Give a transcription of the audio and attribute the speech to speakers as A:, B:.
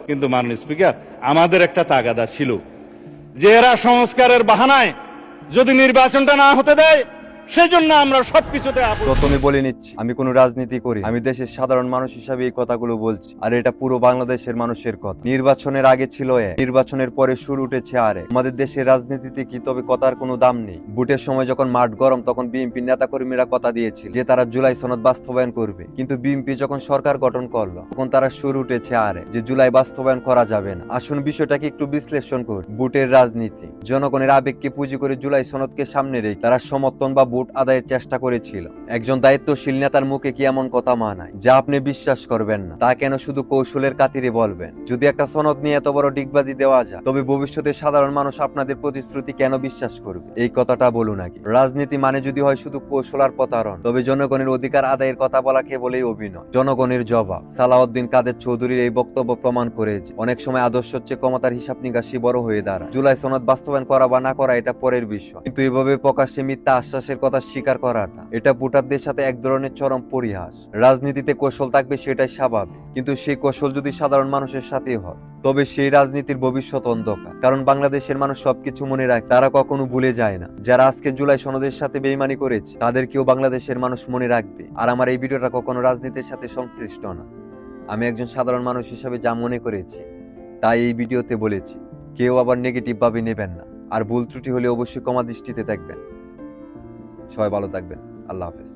A: কিন্তু মাননীয় স্পিকার, আমাদের একটা তাগাদা ছিল যে এরা সংস্কারের বাহানায় যদি নির্বাচনটা না হতে দেয়, সেজন্য আমরা সবকিছুতে
B: প্রথমে বলে নিচ্ছি, আমি কোনো রাজনীতি করি, আমি দেশের সাধারণ মানুষ হিসাবে এই কথাগুলো বলছি। আর এটা পুরো বাংলাদেশের মানুষের কথা। নির্বাচনের আগে ছিল নির্বাচনের পরে সুর উঠেছে আরে। আমাদের দেশের রাজনীতিতে কি তবে কথার কোনো দাম নেই? ভোটের সময় যখন মাঠ গরম, তখন বিএনপি নেতাকর্মীরা কথা দিয়েছিল যে তারা জুলাই সনদ বাস্তবায়ন করবে। কিন্তু বিএনপি যখন সরকার গঠন করলো, তখন তারা সুর উঠেছে আরে যে জুলাই বাস্তবায়ন করা যাবে না। আসুন বিষয়টাকে একটু বিশ্লেষণ করি। ভোটের রাজনীতি, জনগণের আবেগকে পুঁজি করে জুলাই সনদকে সামনে রেখে তারা সমর্থন বা ভোট আদায়ের চেষ্টা করেছিল। একজন দায়িত্বশীল নেতার মুখে কি এমন কথা মানায় যা আপনি বিশ্বাস করবেন না? তা কেন শুধু কৌশলের খাতিরে বলবেন? যদি একটা সনদ নিয়ে এত বড় ডিগবাজি দেওয়া যায়, তবে ভবিষ্যতে সাধারণ মানুষ আপনাদের প্রতিশ্রুতি কেন বিশ্বাস করবে? এই কথাটা বলুন আগে। রাজনীতি মানে যদি হয় শুধু কৌশল আর প্রতারণ, তবে জনগণের অধিকার আদায়ের কথা বলাকে বলেই অভিনয়। জনগণের জবাব। সালাউদ্দিন কাদের চৌধুরীর এই বক্তব্য প্রমাণ করেছে অনেক সময় আদর্শ হচ্ছে ক্ষমতার হিসাব নিকাশি বড় হয়ে দাঁড়ায়। জুলাই সনদ বাস্তবায়ন করা বা না করা এটা পরের বিষয়, কিন্তু এভাবে প্রকাশ্যে মিথ্যা আশ্বাসের কথা স্বীকার করাটা, এটা ভোটারদের সাথে এক ধরনের চরম পরিহাস। রাজনীতিতে কৌশল থাকবে, সেটাই স্বাভাবিক, কিন্তু সেই কৌশল যদি সাধারণ মানুষের সাথে হয়, তবে সেই রাজনীতির ভবিষ্যৎ অন্ধকার। কারণ বাংলাদেশের মানুষ সবকিছু মনে রাখে, তারা কখনো ভুলে যায় না। যারা আজকে জুলাই সনদের সাথে বেইমানি করেছে, তাদেরকেও বাংলাদেশের মানুষ মনে রাখবে। আর আমার এই ভিডিওটা কখনো রাজনীতির সাথে সংশ্লিষ্ট না। আমি একজন সাধারণ মানুষ হিসাবে যা মনে করেছি তাই এই ভিডিওতে বলেছি। কেউ আবার নেগেটিভ ভাবে নেবেন না। আর ভুল ত্রুটি হলে অবশ্যই ক্ষমা দৃষ্টিতে দেখবেন। সবাই ভালো থাকবেন। আল্লাহ হাফেজ।